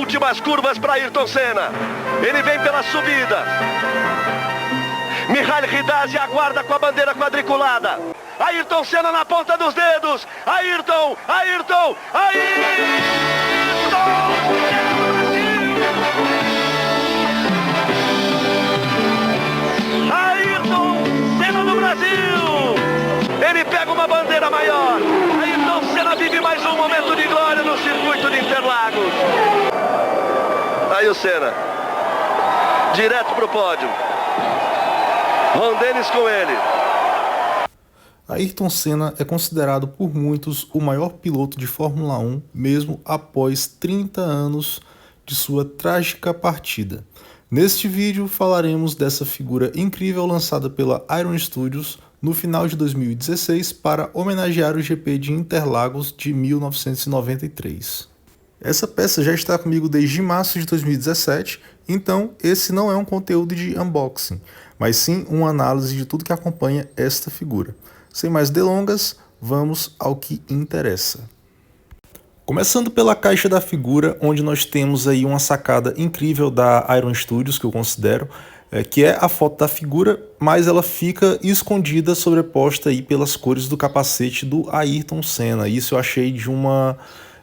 últimas curvas para Ayrton Senna. Ele vem pela subida. Mihail Hidazi aguarda com a bandeira quadriculada. Ayrton Senna na ponta dos dedos. Ayrton! Ayrton! Senna do Brasil! Ele pega uma bandeira maior. Ayrton Senna vive mais um momento de glória no circuito de Interlagos. Aí o Senna, direto pro pódio. Ron Dennis com ele. Ayrton Senna é considerado por muitos o maior piloto de Fórmula 1, mesmo após 30 anos de sua trágica partida. Neste vídeo falaremos dessa figura incrível lançada pela Iron Studios no final de 2016 para homenagear o GP de Interlagos de 1993. Essa peça já está comigo desde março de 2017, então esse não é um conteúdo de unboxing, mas sim uma análise de tudo que acompanha esta figura. Sem mais delongas, vamos ao que interessa. Começando pela caixa da figura, onde nós temos aí uma sacada incrível da Iron Studios, que eu considero, que é a foto da figura, mas ela fica escondida, sobreposta aí pelas cores do capacete do Ayrton Senna. Isso eu achei de uma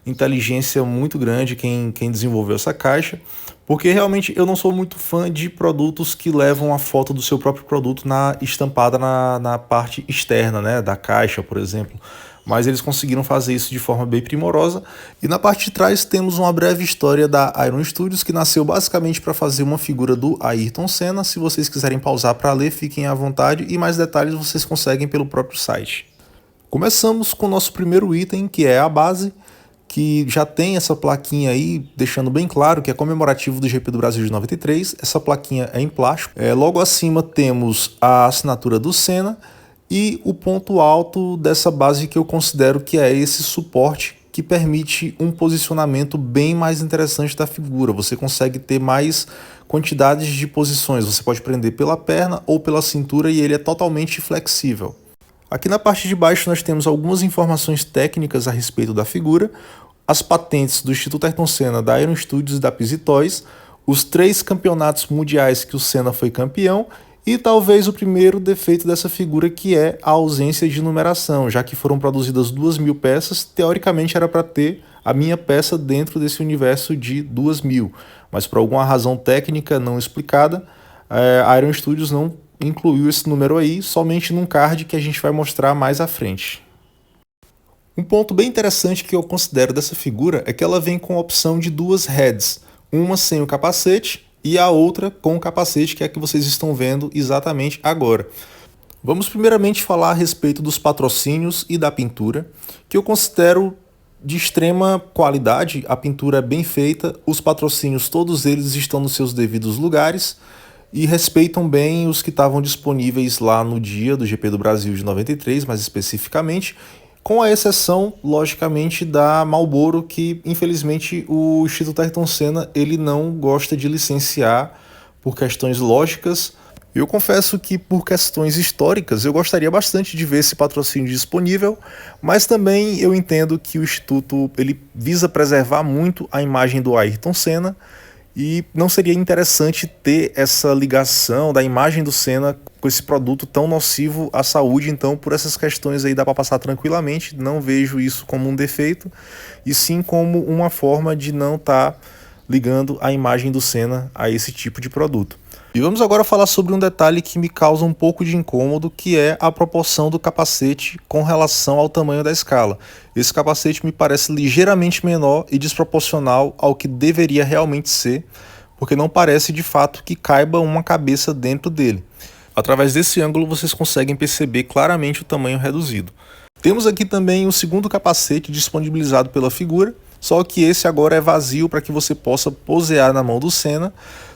inteligência muito grande quem desenvolveu essa caixa, porque realmente eu não sou muito fã de produtos que levam a foto do seu próprio produto estampada na parte externa, né, da caixa, por exemplo. Mas eles conseguiram fazer isso de forma bem primorosa. E na parte de trás temos uma breve história da Iron Studios, que nasceu basicamente para fazer uma figura do Ayrton Senna. Se vocês quiserem pausar para ler, fiquem à vontade, e mais detalhes vocês conseguem pelo próprio site. Começamos com o nosso primeiro item, que é a base, que já tem essa plaquinha aí, deixando bem claro que é comemorativo do GP do Brasil de 93. Essa plaquinha é em plástico. Logo acima temos a assinatura do Senna e o ponto alto dessa base, que eu considero que é esse suporte que permite um posicionamento bem mais interessante da figura. Você consegue ter mais quantidades de posições. Você pode prender pela perna ou pela cintura e ele é totalmente flexível. Aqui na parte de baixo nós temos algumas informações técnicas a respeito da figura, as patentes do Instituto Ayrton Senna, da Iron Studios e da Pizzy Toys, os 3 campeonatos mundiais que o Senna foi campeão e talvez o primeiro defeito dessa figura, que é a ausência de numeração. Já que foram produzidas 2.000 peças, teoricamente era para ter a minha peça dentro desse universo de 2.000, mas por alguma razão técnica não explicada, a Iron Studios não incluiu esse número aí, somente num card que a gente vai mostrar mais à frente. Um ponto bem interessante que eu considero dessa figura é que ela vem com a opção de 2 heads, uma sem o capacete e a outra com o capacete, que é a que vocês estão vendo exatamente agora. Vamos primeiramente falar a respeito dos patrocínios e da pintura, que eu considero de extrema qualidade. A pintura é bem feita, os patrocínios todos eles estão nos seus devidos lugares e respeitam bem os que estavam disponíveis lá no dia do GP do Brasil de 93, mais especificamente, com a exceção, logicamente, da Marlboro, que infelizmente o Instituto Ayrton Senna ele não gosta de licenciar por questões lógicas. Eu confesso que por questões históricas eu gostaria bastante de ver esse patrocínio disponível, mas também eu entendo que o Instituto ele visa preservar muito a imagem do Ayrton Senna, e não seria interessante ter essa ligação da imagem do Senna com esse produto tão nocivo à saúde. Então, por essas questões aí dá para passar tranquilamente, não vejo isso como um defeito, e sim como uma forma de não estar ligando a imagem do Senna a esse tipo de produto. E vamos agora falar sobre um detalhe que me causa um pouco de incômodo, que é a proporção do capacete com relação ao tamanho da escala. Esse capacete me parece ligeiramente menor e desproporcional ao que deveria realmente ser, porque não parece de fato que caiba uma cabeça dentro dele. Através desse ângulo vocês conseguem perceber claramente o tamanho reduzido. Temos aqui também o segundo capacete disponibilizado pela figura, só que esse agora é vazio para que você possa posear na mão do Senna.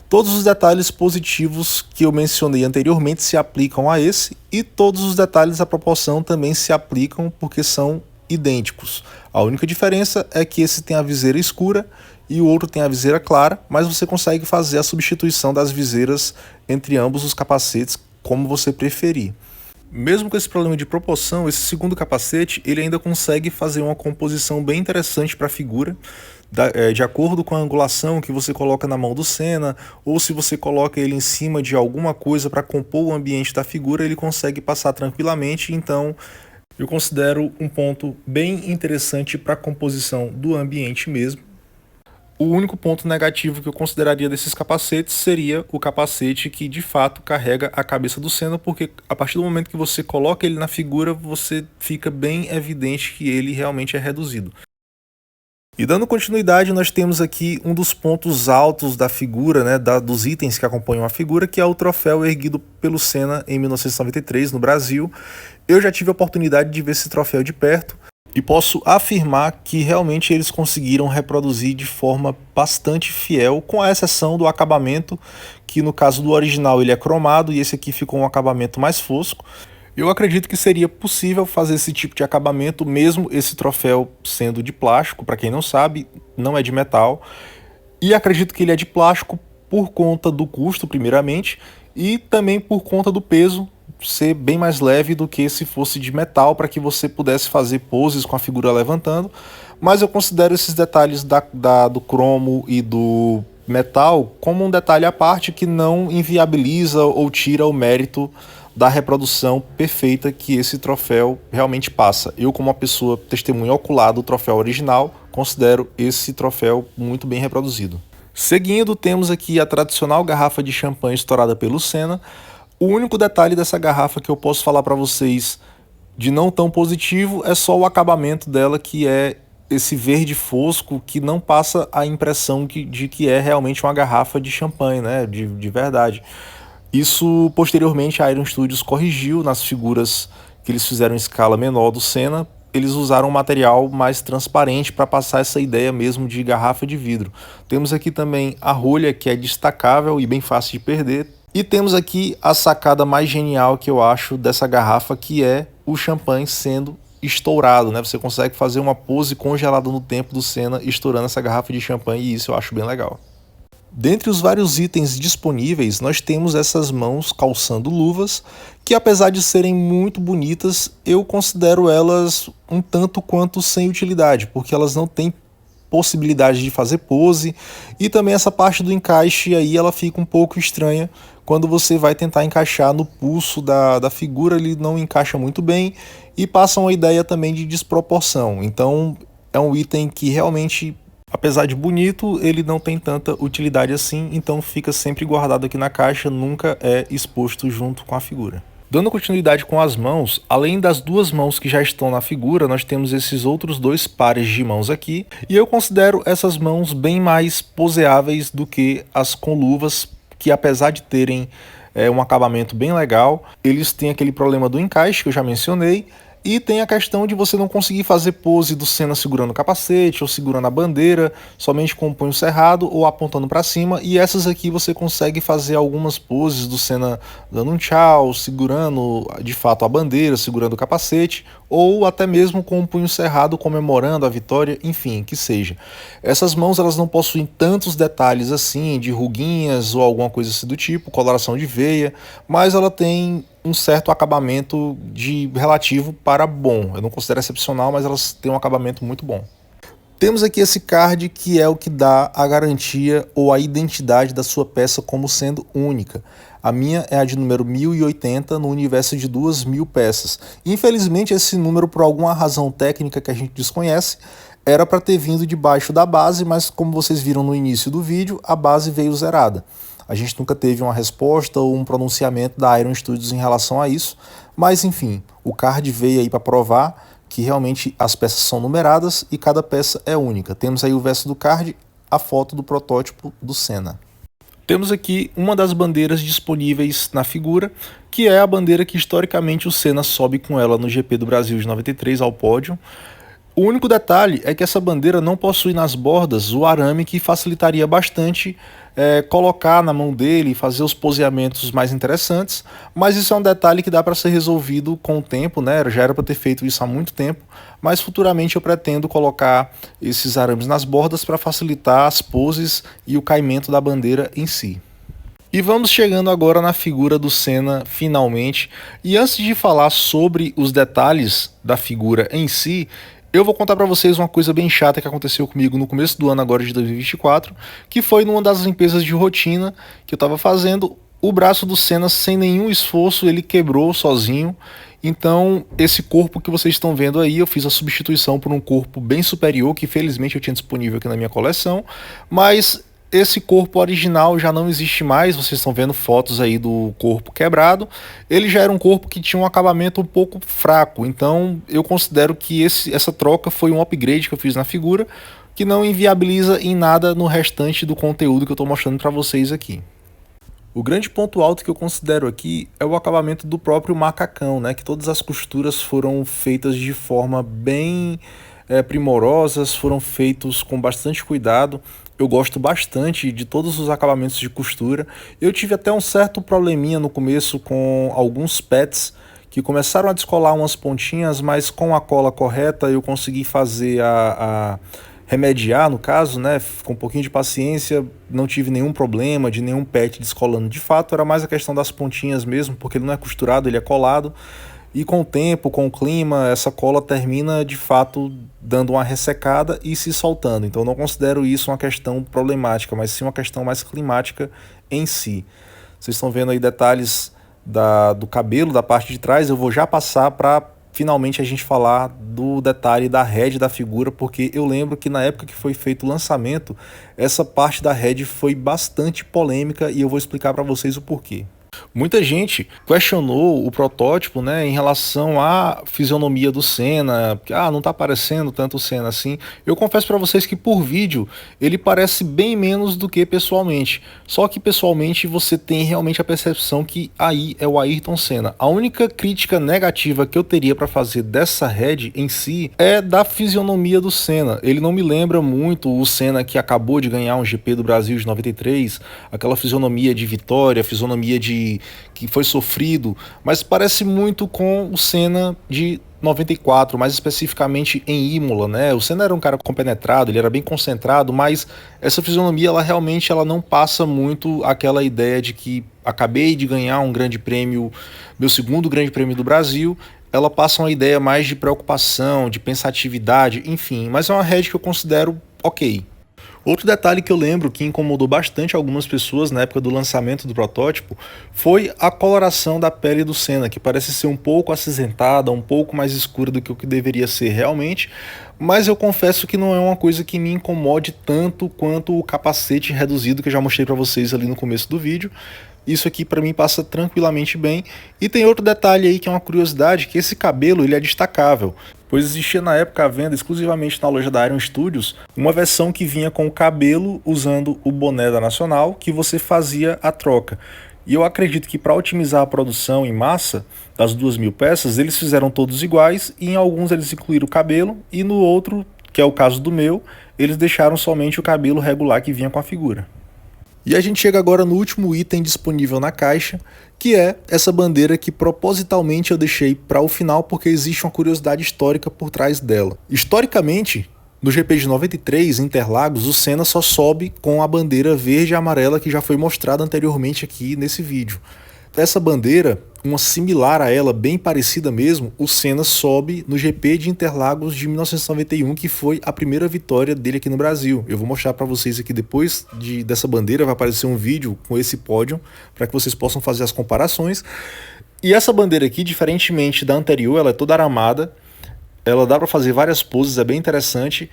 Todos os detalhes positivos que eu mencionei anteriormente se aplicam a esse, e todos os detalhes da proporção também se aplicam porque são idênticos. A única diferença é que esse tem a viseira escura e o outro tem a viseira clara, mas você consegue fazer a substituição das viseiras entre ambos os capacetes como você preferir. Mesmo com esse problema de proporção, esse segundo capacete ele ainda consegue fazer uma composição bem interessante para a figura. de acordo com a angulação que você coloca na mão do Senna, ou se você coloca ele em cima de alguma coisa para compor o ambiente da figura, ele consegue passar tranquilamente. Então eu considero um ponto bem interessante para a composição do ambiente mesmo. O único ponto negativo que eu consideraria desses capacetes seria o capacete que de fato carrega a cabeça do Senna, porque a partir do momento que você coloca ele na figura, você fica bem evidente que ele realmente é reduzido. E dando continuidade, nós temos aqui um dos pontos altos da figura, né, dos itens que acompanham a figura, que é o troféu erguido pelo Senna em 1993 no Brasil. Eu já tive a oportunidade de ver esse troféu de perto e posso afirmar que realmente eles conseguiram reproduzir de forma bastante fiel, com a exceção do acabamento, que no caso do original ele é cromado e esse aqui ficou um acabamento mais fosco. Eu acredito que seria possível fazer esse tipo de acabamento, mesmo esse troféu sendo de plástico. Para quem não sabe, não é de metal. E acredito que ele é de plástico por conta do custo, primeiramente, e também por conta do peso ser bem mais leve do que se fosse de metal, para que você pudesse fazer poses com a figura levantando. Mas eu considero esses detalhes do cromo e do metal como um detalhe à parte que não inviabiliza ou tira o mérito da reprodução perfeita que esse troféu realmente passa. Eu, como uma pessoa testemunha ocular do troféu original, considero esse troféu muito bem reproduzido. Seguindo, temos aqui a tradicional garrafa de champanhe estourada pelo Senna. O único detalhe dessa garrafa que eu posso falar para vocês de não tão positivo é só o acabamento dela, que é esse verde fosco, que não passa a impressão de que é realmente uma garrafa de champanhe, né, de verdade. Isso, posteriormente, a Iron Studios corrigiu nas figuras que eles fizeram em escala menor do Senna. Eles usaram um material mais transparente para passar essa ideia mesmo de garrafa de vidro. Temos aqui também a rolha, que é destacável e bem fácil de perder. E temos aqui a sacada mais genial que eu acho dessa garrafa, que é o champanhe sendo estourado, né? Você consegue fazer uma pose congelada no tempo do Senna estourando essa garrafa de champanhe, e isso eu acho bem legal. Dentre os vários itens disponíveis, nós temos essas mãos calçando luvas, que apesar de serem muito bonitas, eu considero elas um tanto quanto sem utilidade, porque elas não têm possibilidade de fazer pose, e também essa parte do encaixe aí ela fica um pouco estranha. Quando você vai tentar encaixar no pulso da figura, ele não encaixa muito bem e passa uma ideia também de desproporção. Então é um item que realmente, apesar de bonito, ele não tem tanta utilidade assim, então fica sempre guardado aqui na caixa, nunca é exposto junto com a figura. Dando continuidade com as mãos, além das duas mãos que já estão na figura, nós temos esses outros dois pares de mãos aqui, e eu considero essas mãos bem mais poseáveis do que as com luvas, que apesar de terem um acabamento bem legal, eles têm aquele problema do encaixe que eu já mencionei, e tem a questão de você não conseguir fazer pose do Senna segurando o capacete ou segurando a bandeira, somente com o punho cerrado ou apontando para cima. E essas aqui você consegue fazer algumas poses do Senna dando um tchau, segurando de fato a bandeira, segurando o capacete, ou até mesmo com o punho cerrado comemorando a vitória, enfim, que seja. Essas mãos elas não possuem tantos detalhes assim, de ruguinhas ou alguma coisa assim do tipo, coloração de veia, mas ela tem um certo acabamento de relativo para bom. Eu não considero excepcional, mas elas têm um acabamento muito bom. Temos aqui esse card, que é o que dá a garantia ou a identidade da sua peça como sendo única. A minha é a de número 1080 no universo de 2000 peças. Infelizmente esse número, por alguma razão técnica que a gente desconhece, era para ter vindo debaixo da base, mas como vocês viram no início do vídeo, a base veio zerada. A gente nunca teve uma resposta ou um pronunciamento da Iron Studios em relação a isso, mas enfim, o card veio aí para provar que realmente as peças são numeradas e cada peça é única. Temos aí o verso do card, a foto do protótipo do Senna. Temos aqui uma das bandeiras disponíveis na figura, que é a bandeira que historicamente o Senna sobe com ela no GP do Brasil de 93 ao pódio. O único detalhe é que essa bandeira não possui nas bordas o arame, que facilitaria bastante colocar na mão dele e fazer os poseamentos mais interessantes, mas isso é um detalhe que dá para ser resolvido com o tempo, né? Já era para ter feito isso há muito tempo, mas futuramente eu pretendo colocar esses arames nas bordas para facilitar as poses e o caimento da bandeira em si. E vamos chegando agora na figura do Senna finalmente, e antes de falar sobre os detalhes da figura em si, eu vou contar pra vocês uma coisa bem chata que aconteceu comigo no começo do ano agora de 2024, que foi numa das limpezas de rotina que eu tava fazendo, o braço do Senna, sem nenhum esforço, ele quebrou sozinho. Então, esse corpo que vocês estão vendo aí, eu fiz a substituição por um corpo bem superior, que felizmente eu tinha disponível aqui na minha coleção, mas esse corpo original já não existe mais. Vocês estão vendo fotos aí do corpo quebrado. Ele já era um corpo que tinha um acabamento um pouco fraco, então eu considero que essa troca foi um upgrade que eu fiz na figura, que não inviabiliza em nada no restante do conteúdo que eu estou mostrando para vocês aqui. O grande ponto alto que eu considero aqui é o acabamento do próprio macacão, né? Que todas as costuras foram feitas de forma bem primorosas, foram feitos com bastante cuidado. Eu gosto bastante de todos os acabamentos de costura. Eu tive até um certo probleminha no começo com alguns pets que começaram a descolar umas pontinhas, mas com a cola correta eu consegui fazer remediar, no caso, né, com um pouquinho de paciência, não tive nenhum problema de nenhum pet descolando de fato, era mais a questão das pontinhas mesmo, porque ele não é costurado, ele é colado, e com o tempo, com o clima, essa cola termina de fato dando uma ressecada e se soltando, então eu não considero isso uma questão problemática, mas sim uma questão mais climática em si. Vocês estão vendo aí detalhes do cabelo, da parte de trás, eu vou já passar para finalmente a gente falar do detalhe da head da figura, porque eu lembro que na época que foi feito o lançamento, essa parte da head foi bastante polêmica e eu vou explicar para vocês o porquê. Muita gente questionou o protótipo, né, em relação à fisionomia do Senna, que não tá parecendo tanto o Senna assim. Eu confesso para vocês que por vídeo ele parece bem menos do que pessoalmente. Só que pessoalmente você tem realmente a percepção que aí é o Ayrton Senna. A única crítica negativa que eu teria para fazer dessa head em si é da fisionomia do Senna. Ele não me lembra muito o Senna que acabou de ganhar um GP do Brasil de 93, aquela fisionomia de vitória, fisionomia que foi sofrido, mas parece muito com o Senna de 94, mais especificamente em Imola, né? O Senna era um cara compenetrado, ele era bem concentrado, mas essa fisionomia, ela realmente não passa muito aquela ideia de que acabei de ganhar um grande prêmio, meu segundo grande prêmio do Brasil. Ela passa uma ideia mais de preocupação, de pensatividade, enfim, mas é uma head que eu considero ok. Outro detalhe que eu lembro que incomodou bastante algumas pessoas na época do lançamento do protótipo foi a coloração da pele do Senna, que parece ser um pouco acinzentada, um pouco mais escura do que o que deveria ser realmente, mas eu confesso que não é uma coisa que me incomode tanto quanto o capacete reduzido que eu já mostrei para vocês ali no começo do vídeo. Isso aqui para mim passa tranquilamente bem. E tem outro detalhe aí que é uma curiosidade, que esse cabelo ele é destacável, pois existia na época à venda exclusivamente na loja da Iron Studios uma versão que vinha com o cabelo usando o boné da Nacional, que você fazia a troca. E eu acredito que para otimizar a produção em massa das 2.000 peças, eles fizeram todos iguais e em alguns eles incluíram o cabelo e no outro, que é o caso do meu, eles deixaram somente o cabelo regular que vinha com a figura. E a gente chega agora no último item disponível na caixa, que é essa bandeira que propositalmente eu deixei para o final porque existe uma curiosidade histórica por trás dela. Historicamente, no GP de 93, em Interlagos, o Senna só sobe com a bandeira verde e amarela que já foi mostrada anteriormente aqui nesse vídeo. Essa bandeira, uma similar a ela, bem parecida mesmo, o Senna sobe no GP de Interlagos de 1991, que foi a primeira vitória dele aqui no Brasil. Eu vou mostrar para vocês aqui depois dessa bandeira, vai aparecer um vídeo com esse pódio, para que vocês possam fazer as comparações. E essa bandeira aqui, diferentemente da anterior, ela é toda aramada, ela dá para fazer várias poses, é bem interessante.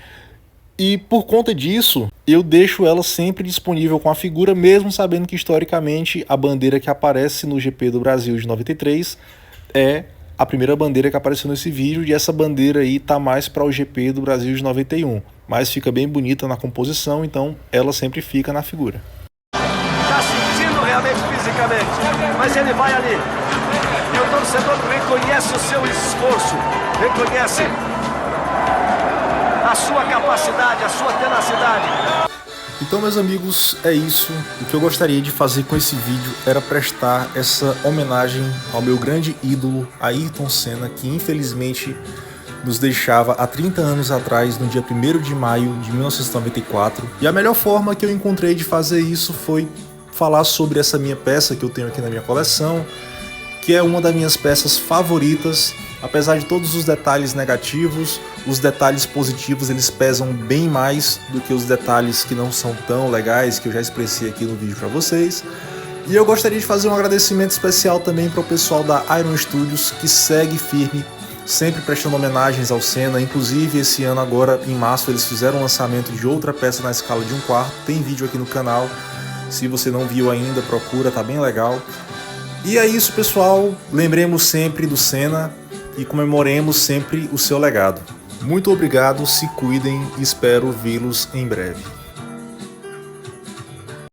E por conta disso, eu deixo ela sempre disponível com a figura, mesmo sabendo que historicamente a bandeira que aparece no GP do Brasil de 93 é a primeira bandeira que apareceu nesse vídeo, e essa bandeira aí tá mais para o GP do Brasil de 91, mas fica bem bonita na composição, então ela sempre fica na figura. Tá sentindo realmente fisicamente, mas ele vai ali. E o torcedor reconhece o seu esforço, reconhece a sua capacidade, a sua tenacidade. Então, meus amigos, é isso. O que eu gostaria de fazer com esse vídeo era prestar essa homenagem ao meu grande ídolo, Ayrton Senna, que infelizmente nos deixava há 30 anos atrás, no dia 1º de maio de 1994. E a melhor forma que eu encontrei de fazer isso foi falar sobre essa minha peça que eu tenho aqui na minha coleção, que é uma das minhas peças favoritas, Apesar de todos os detalhes negativos, os detalhes positivos eles pesam bem mais do que os detalhes que não são tão legais, que eu já expressei aqui no vídeo para vocês. E eu gostaria de fazer um agradecimento especial também para o pessoal da Iron Studios, que segue firme, sempre prestando homenagens ao Senna. Inclusive esse ano agora, em março, eles fizeram o lançamento de outra peça na escala de 1/4. Tem vídeo aqui no canal, se você não viu ainda, procura, tá bem legal. E é isso, pessoal, lembremos sempre do Senna e comemoremos sempre o seu legado. Muito obrigado, se cuidem e espero vê-los em breve.